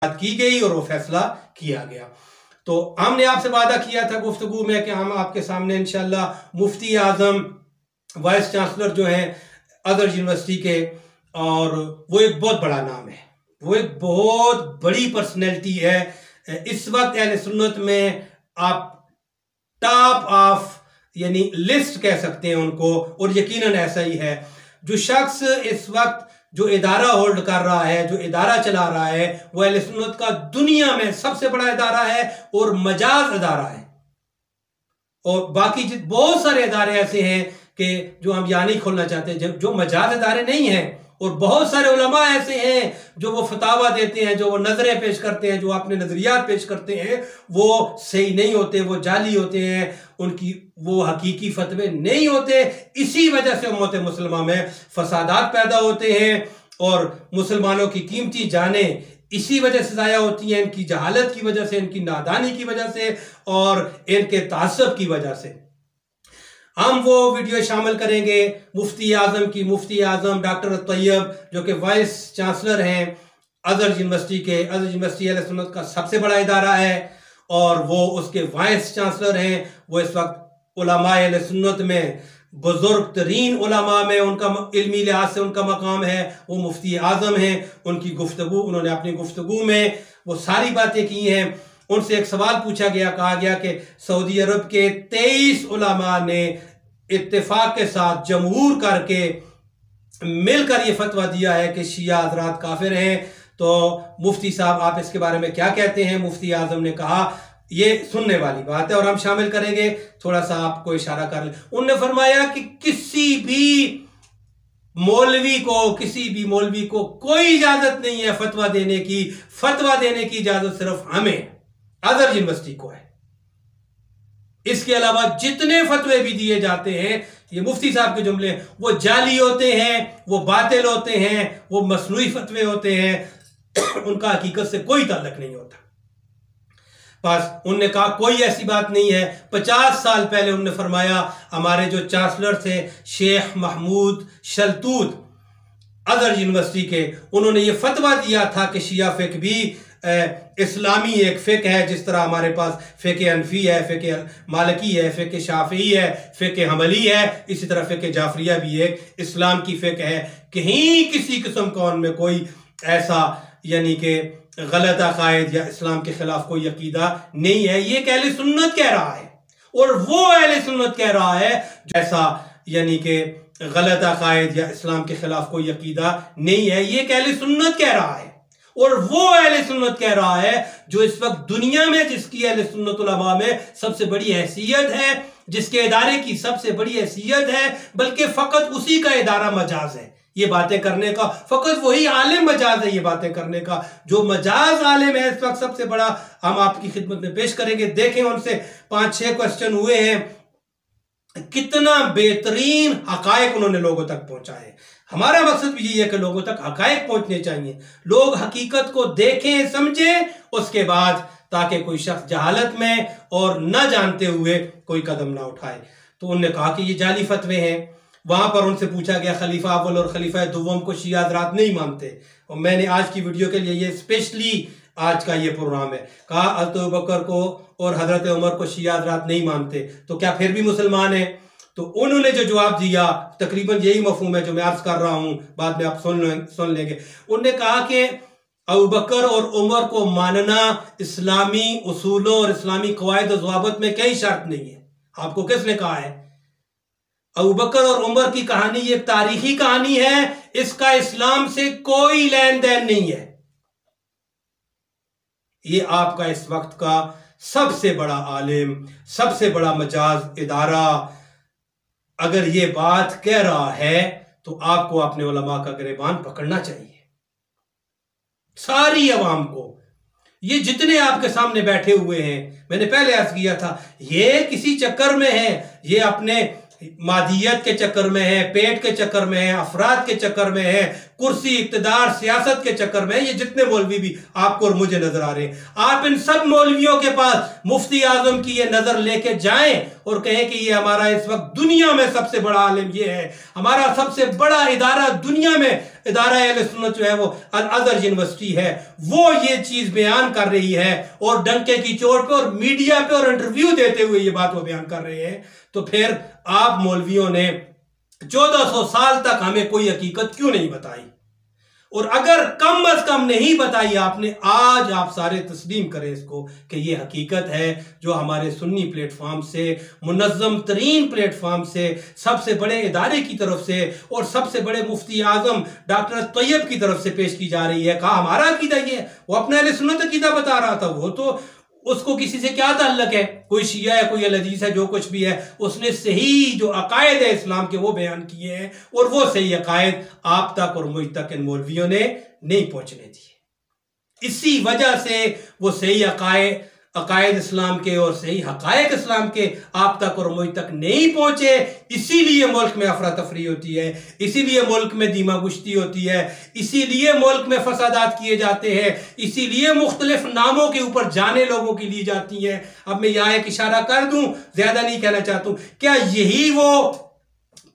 بات کی گئی اور وہ فیصلہ کیا گیا۔ تو ہم نے آپ سے وعدہ کیا تھا گفتگو میں کہ ہم آپ کے سامنے انشاءاللہ مفتی اعظم وائس چانسلر جو ہیں ازہر یونیورسٹی کے، اور وہ ایک بہت بڑا نام ہے، وہ ایک بہت بڑی پرسنالٹی ہے اس وقت اہل سنت میں، آپ ٹاپ آف یعنی لسٹ کہہ سکتے ہیں ان کو، اور یقیناً ایسا ہی ہے۔ جو شخص اس وقت جو ادارہ ہولڈ کر رہا ہے، جو ادارہ چلا رہا ہے، وہ اہل سنت کا دنیا میں سب سے بڑا ادارہ ہے اور مجاز ادارہ ہے۔ اور باقی بہت سارے ادارے ایسے ہیں کہ جو ہم یہاں نہیں کھولنا چاہتے، جو مجاز ادارے نہیں ہیں، اور بہت سارے علماء ایسے ہیں جو وہ فتاویٰ دیتے ہیں، جو وہ نظریں پیش کرتے ہیں، جو اپنے نظریات پیش کرتے ہیں، وہ صحیح نہیں ہوتے، وہ جعلی ہوتے ہیں، ان کی وہ حقیقی فتوے نہیں ہوتے۔ اسی وجہ سے امت مسلمہ میں فسادات پیدا ہوتے ہیں اور مسلمانوں کی قیمتی جانیں اسی وجہ سے ضائع ہوتی ہیں، ان کی جہالت کی وجہ سے، ان کی نادانی کی وجہ سے اور ان کے تعصب کی وجہ سے۔ ہم وہ ویڈیو شامل کریں گے مفتی اعظم کی، مفتی اعظم ڈاکٹر الطیب جو کہ وائس چانسلر ہیں ازہر یونیورسٹی کے۔ ازہر یونیورسٹی اہل سنت کا سب سے بڑا ادارہ ہے اور وہ اس کے وائس چانسلر ہیں۔ وہ اس وقت علماء اہل سنت میں بزرگ ترین علماء میں ان کا علمی لحاظ سے ان کا مقام ہے، وہ مفتی اعظم ہیں۔ ان کی گفتگو، انہوں نے اپنی گفتگو میں وہ ساری باتیں کی ہیں۔ ان سے ایک سوال پوچھا گیا، کہا گیا کہ سعودی عرب کے 23 علماء نے اتفاق کے ساتھ جمہور کر کے مل کر یہ فتویٰ دیا ہے کہ شیعہ حضرات کافر ہیں، تو مفتی صاحب آپ اس کے بارے میں کیا کہتے ہیں؟ مفتی اعظم نے کہا یہ سننے والی بات ہے اور ہم شامل کریں گے، تھوڑا سا آپ کو اشارہ کر لیں۔ انہوں نے فرمایا کہ کسی بھی مولوی کو کوئی اجازت نہیں ہے فتویٰ دینے کی، فتویٰ دینے کی اجازت صرف ہمیں ازہر یونیورسٹی کو ہے۔ اس کے علاوہ جتنے فتوے بھی دیے جاتے ہیں، یہ مفتی صاحب کے جملے، وہ جعلی ہوتے ہیں، وہ باطل ہوتے ہیں، وہ مصنوعی فتوے ہوتے ہیں، ان کا حقیقت سے کوئی تعلق نہیں ہوتا۔ بس انہوں نے کہا کوئی ایسی بات نہیں ہے۔ 50 سال پہلے انہوں نے فرمایا، ہمارے جو چانسلر تھے شیخ محمود شلتوت ازہر یونیورسٹی کے، انہوں نے یہ فتویٰ دیا تھا کہ شیعہ فقہ بھی اسلامی ایک فقہ ہے، جس طرح ہمارے پاس فقہ حنفی ہے، فقہ مالکی ہے، فقہ شافعی ہے، فقہ حنبلی ہے، اسی طرح فقہ جعفریہ بھی ایک اسلام کی فقہ ہے۔ کہیں کسی قسم کا ان میں کوئی ایسا یعنی کہ غلط عقائد یا اسلام کے خلاف کوئی عقیدہ نہیں ہے۔ یہ اہل سنت کہہ رہا ہے، اور وہ اہل سنت کہہ رہا ہے جیسا یعنی کہ غلط عقائد یا اسلام کے خلاف کوئی عقیدہ نہیں ہے، یہ اہل سنت کہہ رہا ہے، اور وہ اہل سنت کہہ رہا ہے جو اس وقت دنیا میں جس کی اہل سنت علماء میں سب سے بڑی حیثیت ہے، جس کے ادارے کی سب سے بڑی حیثیت ہے، بلکہ فقط اسی کا ادارہ مجاز ہے یہ باتیں کرنے کا، فقط وہی عالم مجاز ہے یہ باتیں کرنے کا، جو مجاز عالم ہے اس وقت سب سے بڑا۔ ہم آپ کی خدمت میں پیش کریں گے، دیکھیں ان سے 5-6 کوسچن ہوئے ہیں، کتنا بہترین حقائق انہوں نے لوگوں تک پہنچائے۔ ہمارا مقصد بھی یہی ہے کہ لوگوں تک حقائق پہنچنے چاہیے، لوگ حقیقت کو دیکھیں سمجھیں، اس کے بعد تاکہ کوئی شخص جہالت میں اور نہ جانتے ہوئے کوئی قدم نہ اٹھائے۔ تو انہوں نے کہا کہ یہ جعلی فتوے ہیں۔ وہاں پر ان سے پوچھا گیا خلیفہ اول اور خلیفہ دوم کو شیعہ حضرات نہیں مانتے، اور میں نے آج کی ویڈیو کے لیے یہ اسپیشلی آج کا یہ پروگرام ہے، کہا حضرت ابوبکر کو اور حضرت عمر کو شیعہ حضرات نہیں مانتے، تو کیا پھر بھی مسلمان ہیں؟ تو انہوں نے جو جواب دیا تقریباً یہی مفہوم ہے جو میں عرض کر رہا ہوں، بعد میں آپ سن لیں گے۔ انہوں نے کہا کہ ابوبکر اور عمر کو ماننا اسلامی اصولوں اور اسلامی قواعد و ضوابط میں کئی شرط نہیں ہے۔ آپ کو کس نے کہا ہے؟ ابوبکر اور عمر کی کہانی یہ ایک تاریخی کہانی ہے، اس کا اسلام سے کوئی لین دین نہیں ہے۔ یہ آپ کا اس وقت کا سب سے بڑا عالم، سب سے بڑا مجاز ادارہ اگر یہ بات کہہ رہا ہے تو آپ کو اپنے علماء کا گریبان پکڑنا چاہیے، ساری عوام کو۔ یہ جتنے آپ کے سامنے بیٹھے ہوئے ہیں، میں نے پہلے عرض کیا تھا، یہ کسی چکر میں ہیں، یہ اپنے مادیت کے چکر میں ہے، پیٹ کے چکر میں ہے، افراد کے چکر میں ہے، کرسی، اقتدار، سیاست کے چکر میں یہ جتنے مولوی بھی آپ کو اور مجھے نظر آ رہے ہیں، آپ ان سب مولویوں کے پاس مفتی اعظم کی یہ نظر لے کے جائیں اور کہیں کہ یہ ہمارا اس وقت دنیا میں سب سے بڑا عالم یہ ہے، ہمارا سب سے بڑا ادارہ دنیا میں ادارہ اہل سنت جو ہے وہ الازہر یونیورسٹی ہے، وہ یہ چیز بیان کر رہی ہے اور ڈنکے کی چوٹ پہ اور میڈیا پہ اور انٹرویو دیتے ہوئے یہ بات وہ بیان کر رہے ہیں، تو پھر آپ مولویوں نے 1400 سال تک ہمیں کوئی حقیقت کیوں نہیں بتائی؟ اور اگر کم از کم نہیں بتائی آپ نے، آج آپ سارے تسلیم کریں اس کو کہ یہ حقیقت ہے جو ہمارے سنی پلیٹ فارم سے، منظم ترین پلیٹ فارم سے، سب سے بڑے ادارے کی طرف سے اور سب سے بڑے مفتی اعظم ڈاکٹر طیب کی طرف سے پیش کی جا رہی ہے۔ کہا ہمارا عقیدہ یہ ہے، وہ اپنا اہل سنت عقیدہ بتا رہا تھا، وہ تو اس کو کسی سے کیا تعلق ہے، کوئی شیعہ ہے، کوئی الحدیث ہے، جو کچھ بھی ہے، اس نے صحیح جو عقائد ہے اسلام کے وہ بیان کیے ہیں، اور وہ صحیح عقائد آپ تک اور مجھ تک ان مولویوں نے نہیں پہنچنے دیے۔ اسی وجہ سے وہ صحیح عقائد اسلام کے اور صحیح حقائق اسلام کے آپ تک اور مجھ تک نہیں پہنچے، اسی لیے ملک میں افراتفری ہوتی ہے، اسی لیے ملک میں دیمہ گشتی ہوتی ہے، اسی لیے ملک میں فسادات کیے جاتے ہیں، اسی لیے مختلف ناموں کے اوپر جانیں لوگوں کی لی جاتی ہیں۔ اب میں یہاں ایک اشارہ کر دوں، زیادہ نہیں کہنا چاہتا ہوں، کیا یہی وہ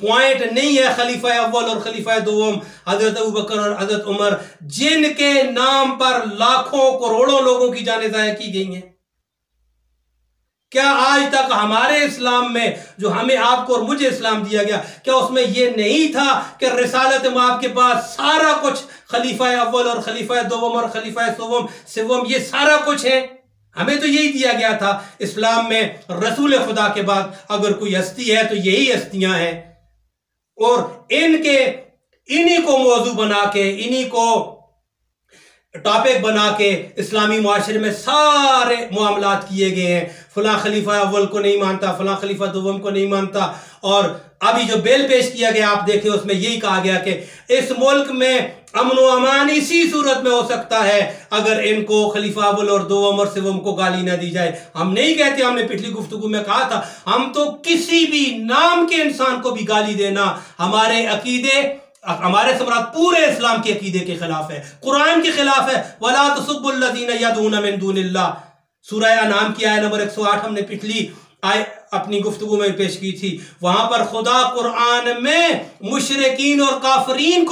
پوائنٹ نہیں ہے خلیفہ اول اور خلیفہ دوم حضرت ابوبکر اور حضرت عمر، جن کے نام پر لاکھوں کروڑوں لوگوں کی جانیں ضائع کی گئی ہیں؟ کیا آج تک ہمارے اسلام میں جو ہمیں آپ کو اور مجھے اسلام دیا گیا، کیا اس میں یہ نہیں تھا کہ رسالت مآب کے بعد سارا کچھ خلیفہ اول اور خلیفہ دوم اور خلیفہ سوم یہ سارا کچھ ہے؟ ہمیں تو یہی دیا گیا تھا۔ اسلام میں رسول خدا کے بعد اگر کوئی ہستی ہے تو یہی ہستیاں ہیں، اور انہی کو موضوع بنا کے، انہی کو ٹاپک بنا کے اسلامی معاشرے میں سارے معاملات کیے گئے ہیں۔ فلاں خلیفہ اول کو نہیں مانتا، فلاں خلیفہ دوم کو نہیں مانتا، اور ابھی جو بیل پیش کیا گیا آپ دیکھیں اس میں یہی کہا گیا کہ اس ملک میں امن و امان اسی صورت میں ہو سکتا ہے اگر ان کو خلیفہ اول اور دوم اور سوم کو گالی نہ دی جائے۔ ہم نہیں کہتے، ہم نے پچھلی گفتگو میں کہا تھا، ہم تو کسی بھی نام کے انسان کو بھی گالی دینا ہمارے عقیدے، ہمارے سمرات پورے اسلام کے عقیدے کے خلاف ہے، قرآن کے خلاف ہے۔ وَلَا تُسُبُّوا الَّذِينَ يَدْعُونَ مِن دُونِ اللَّهِ، سورہ انعام کی آیت نمبر 108 ہم نے پچھلی اپنی گفتگو میں پیش کی تھی۔ وہاں پر خدا قرآن میں مشرکین اور کافروں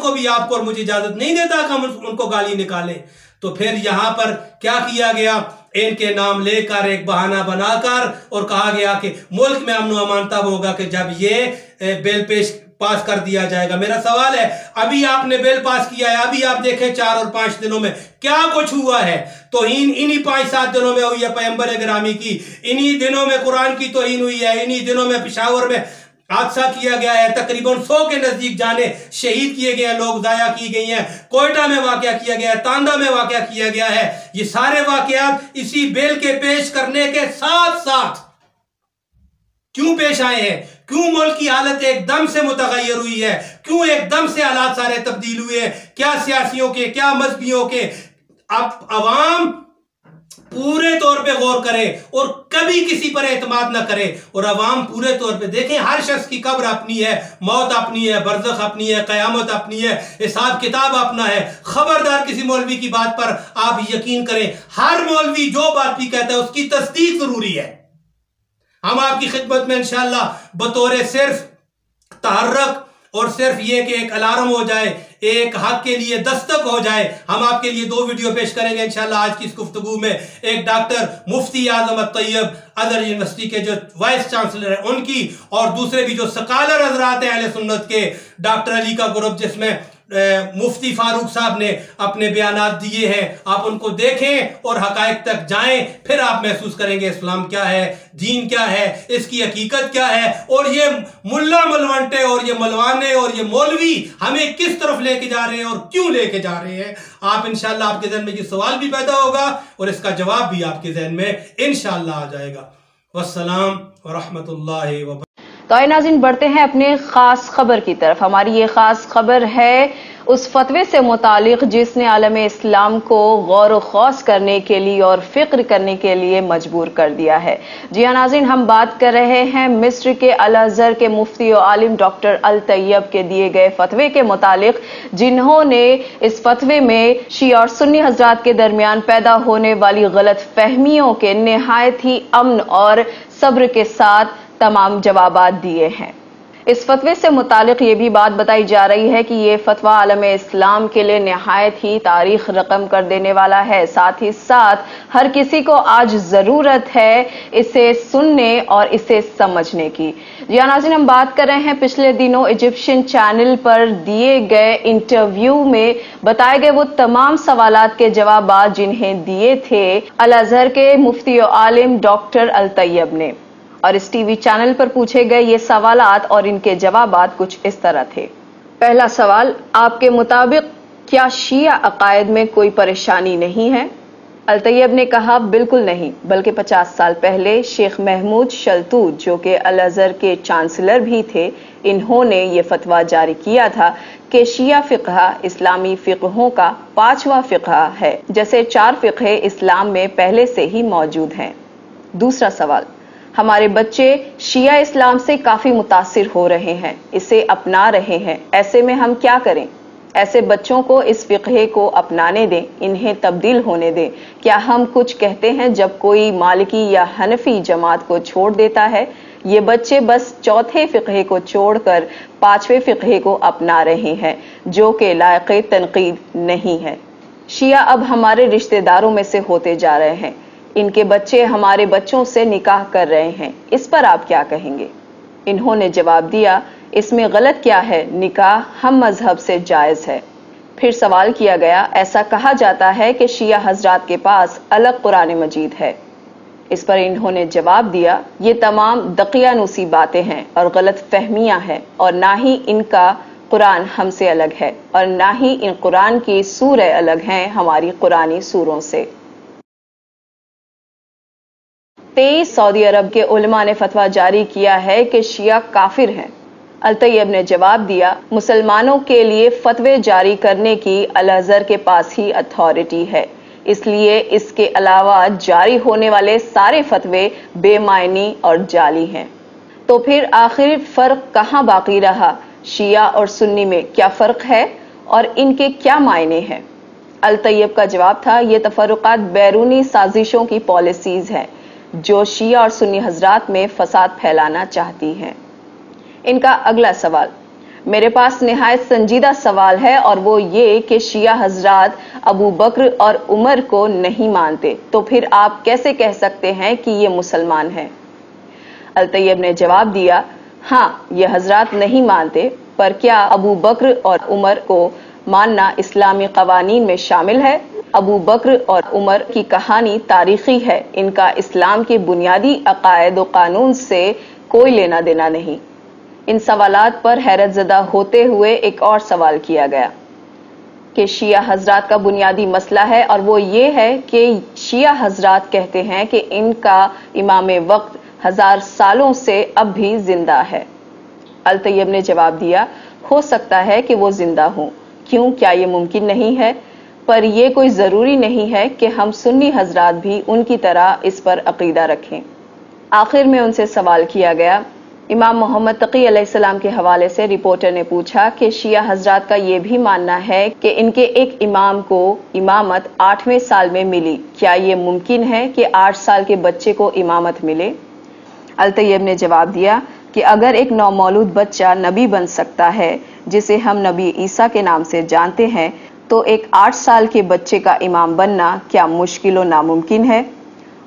کو بھی آپ کو اور مجھے اجازت نہیں دیتا کہ ہم ان کو گالی نکالیں۔ تو پھر یہاں پر کیا کیا گیا؟ ان کے نام لے کر ایک بہانہ بنا کر اور کہا گیا کہ ملک میں امن و امان تب ہوگا کہ جب یہ بل پاس کر دیا جائے گا۔ میرا سوال ہے، ابھی آپ نے بل پاس کیا ہے، ابھی آپ دیکھیں 4 اور 5 دنوں میں کیا کچھ ہوا ہے۔ توہین انہی 5-7 دنوں میں ہوئی ہے پیغمبر گرامی کی، انہی دنوں میں قرآن کی توہین ہوئی ہے، انہی دنوں میں پشاور میں حادثہ کیا گیا ہے، تقریباً 100 کے نزدیک جانیں شہید کیے گئے ہیں، لوگ ضائع کی گئی ہیں، کوئٹہ میں واقعہ کیا گیا ہے، تاندا میں واقعہ کیا گیا ہے۔ یہ سارے واقعات اسی بیل کے پیش کرنے کے ساتھ ساتھ کیوں پیش آئے ہیں؟ کیوں ملک کی حالت ایک دم سے متغیر ہوئی ہے؟ کیوں ایک دم سے حالات سارے تبدیل ہوئے ہیں؟ کیا سیاسیوں کے، کیا مذہبیوں کے؟ اب عوام پورے طور پہ غور کرے اور کبھی کسی پر اعتماد نہ کرے، اور عوام پورے طور پہ دیکھیں، ہر شخص کی قبر اپنی ہے، موت اپنی ہے، برزخ اپنی ہے، قیامت اپنی ہے، حساب کتاب اپنا ہے۔ خبردار کسی مولوی کی بات پر آپ یقین کریں، ہر مولوی جو بات بھی کہتا ہے اس کی تصدیق ضروری ہے۔ ہم آپ کی خدمت میں انشاءاللہ بطور صرف تحرک اور صرف یہ کہ ایک الارم ہو جائے، ایک حق کے لیے دستک ہو جائے، ہم آپ کے لیے 2 ویڈیو پیش کریں گے انشاءاللہ آج کی اس گفتگو میں۔ ایک ڈاکٹر مفتی اعظم طیب ازہر یونیورسٹی کے جو وائس چانسلر ہیں ان کی، اور دوسرے بھی جو سکالر حضرات ہیں اہل سنت کے، ڈاکٹر علی کا گروپ جس میں مفتی فاروق صاحب نے اپنے بیانات دیے ہیں، آپ ان کو دیکھیں اور حقائق تک جائیں، پھر آپ محسوس کریں گے اسلام کیا ہے، دین کیا ہے، اس کی حقیقت کیا ہے، اور یہ ملا ملوانٹے اور یہ ملوانے اور یہ مولوی ہمیں کس طرف لے کے جا رہے ہیں اور کیوں لے کے جا رہے ہیں۔ آپ انشاءاللہ آپ کے ذہن میں یہ سوال بھی پیدا ہوگا اور اس کا جواب بھی آپ کے ذہن میں انشاءاللہ آ جائے گا۔ والسلام ورحمۃ اللہ وبرکاتہ۔ تو آئے ناظرین، بڑھتے ہیں اپنے خاص خبر کی طرف۔ ہماری یہ خاص خبر ہے اس فتوے سے متعلق جس نے عالم اسلام کو غور و خوض کرنے کے لیے اور فکر کرنے کے لیے مجبور کر دیا ہے۔ جی ہاں ناظرین، ہم بات کر رہے ہیں مصر کے الازہر کے مفتی و عالم ڈاکٹر الطیب کے دیے گئے فتوے کے متعلق، جنہوں نے اس فتوے میں شیعہ اور سنی حضرات کے درمیان پیدا ہونے والی غلط فہمیوں کے نہایت ہی امن اور صبر کے ساتھ تمام جوابات دیے ہیں۔ اس فتوے سے متعلق یہ بھی بات بتائی جا رہی ہے کہ یہ فتویٰ عالم اسلام کے لیے نہایت ہی تاریخ رقم کر دینے والا ہے، ساتھ ہی ساتھ ہر کسی کو آج ضرورت ہے اسے سننے اور اسے سمجھنے کی۔ جی ناظرین، ہم بات کر رہے ہیں پچھلے دنوں ایجپشن چینل پر دیے گئے انٹرویو میں بتائے گئے وہ تمام سوالات کے جوابات جنہیں دیے تھے الازہر کے مفتی و عالم ڈاکٹر الطیب نے، اور اس ٹی وی چینل پر پوچھے گئے یہ سوالات اور ان کے جوابات کچھ اس طرح تھے۔ پہلا سوال، آپ کے مطابق کیا شیعہ عقائد میں کوئی پریشانی نہیں ہے؟ الطیب نے کہا بالکل نہیں، بلکہ 50 سال پہلے شیخ محمود شلتوت جو کہ الازہر کے چانسلر بھی تھے، انہوں نے یہ فتویٰ جاری کیا تھا کہ شیعہ فقہ اسلامی فقہوں کا 5واں فقہ ہے، جیسے 4 فقہ اسلام میں پہلے سے ہی موجود ہیں۔ دوسرا سوال، ہمارے بچے شیعہ اسلام سے کافی متاثر ہو رہے ہیں، اسے اپنا رہے ہیں، ایسے میں ہم کیا کریں؟ ایسے بچوں کو اس فقہ کو اپنانے دیں، انہیں تبدیل ہونے دیں۔ کیا ہم کچھ کہتے ہیں جب کوئی مالکی یا حنفی جماعت کو چھوڑ دیتا ہے؟ یہ بچے بس 4تھے فقہ کو چھوڑ کر 5ویں فقہ کو اپنا رہے ہیں، جو کہ لائق تنقید نہیں ہے۔ شیعہ اب ہمارے رشتہ داروں میں سے ہوتے جا رہے ہیں، ان کے بچے ہمارے بچوں سے نکاح کر رہے ہیں، اس پر آپ کیا کہیں گے؟ انہوں نے جواب دیا، اس میں غلط کیا ہے، نکاح ہم مذہب سے جائز ہے۔ پھر سوال کیا گیا، ایسا کہا جاتا ہے کہ شیعہ حضرات کے پاس الگ قرآن مجید ہے۔ اس پر انہوں نے جواب دیا، یہ تمام دقیانوسی باتیں ہیں اور غلط فہمیاں ہیں، اور نہ ہی ان کا قرآن ہم سے الگ ہے، اور نہ ہی ان قرآن کی سورہ الگ ہیں ہماری قرآنی سوروں سے۔ 23 سعودی عرب کے علماء نے فتویٰ جاری کیا ہے کہ شیعہ کافر ہیں۔ الطیب نے جواب دیا، مسلمانوں کے لیے فتوے جاری کرنے کی الازہر کے پاس ہی اتھارٹی ہے، اس لیے اس کے علاوہ جاری ہونے والے سارے فتوے بے معنی اور جعلی ہیں۔ تو پھر آخر فرق کہاں باقی رہا؟ شیعہ اور سنی میں کیا فرق ہے اور ان کے کیا معنی ہیں؟ الطیب کا جواب تھا، یہ تفرقات بیرونی سازشوں کی پالیسیز ہیں جو شیعہ اور سنی حضرات میں فساد پھیلانا چاہتی ہیں۔ ان کا اگلا سوال، میرے پاس نہایت سنجیدہ سوال ہے، اور وہ یہ کہ شیعہ حضرات ابو بکر اور عمر کو نہیں مانتے، تو پھر آپ کیسے کہہ سکتے ہیں کہ یہ مسلمان ہیں؟ الطیب نے جواب دیا، ہاں یہ حضرات نہیں مانتے، پر کیا ابو بکر اور عمر کو ماننا اسلامی قوانین میں شامل ہے؟ ابو بکر اور عمر کی کہانی تاریخی ہے، ان کا اسلام کے بنیادی عقائد و قانون سے کوئی لینا دینا نہیں۔ ان سوالات پر حیرت زدہ ہوتے ہوئے ایک اور سوال کیا گیا کہ شیعہ حضرات کا بنیادی مسئلہ ہے، اور وہ یہ ہے کہ شیعہ حضرات کہتے ہیں کہ ان کا امام وقت 1000 سالوں سے اب بھی زندہ ہے۔ الطیب نے جواب دیا، ہو سکتا ہے کہ وہ زندہ ہوں، کیوں، کیا یہ ممکن نہیں ہے؟ پر یہ کوئی ضروری نہیں ہے کہ ہم سنی حضرات بھی ان کی طرح اس پر عقیدہ رکھیں۔ آخر میں ان سے سوال کیا گیا، امام محمد تقی علیہ السلام کے حوالے سے رپورٹر نے پوچھا کہ شیعہ حضرات کا یہ بھی ماننا ہے کہ ان کے ایک امام کو امامت 8ویں سال میں ملی، کیا یہ ممکن ہے کہ 8 سال کے بچے کو امامت ملے؟ الطیب نے جواب دیا کہ اگر ایک نومولود بچہ نبی بن سکتا ہے جسے ہم نبی عیسیٰ کے نام سے جانتے ہیں، تو ایک 8 سال کے بچے کا امام بننا کیا مشکل و ناممکن ہے؟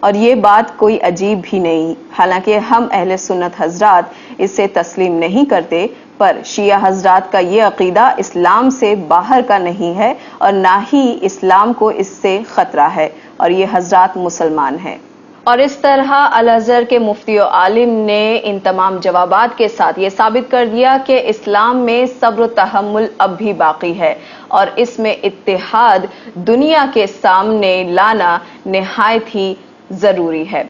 اور یہ بات کوئی عجیب بھی نہیں، حالانکہ ہم اہل سنت حضرات اسے تسلیم نہیں کرتے، پر شیعہ حضرات کا یہ عقیدہ اسلام سے باہر کا نہیں ہے، اور نہ ہی اسلام کو اس سے خطرہ ہے، اور یہ حضرات مسلمان ہیں۔ اور اس طرح الازہر کے مفتی و عالم نے ان تمام جوابات کے ساتھ یہ ثابت کر دیا کہ اسلام میں صبر و تحمل اب بھی باقی ہے، اور اس میں اتحاد دنیا کے سامنے لانا نہایت ہی ضروری ہے۔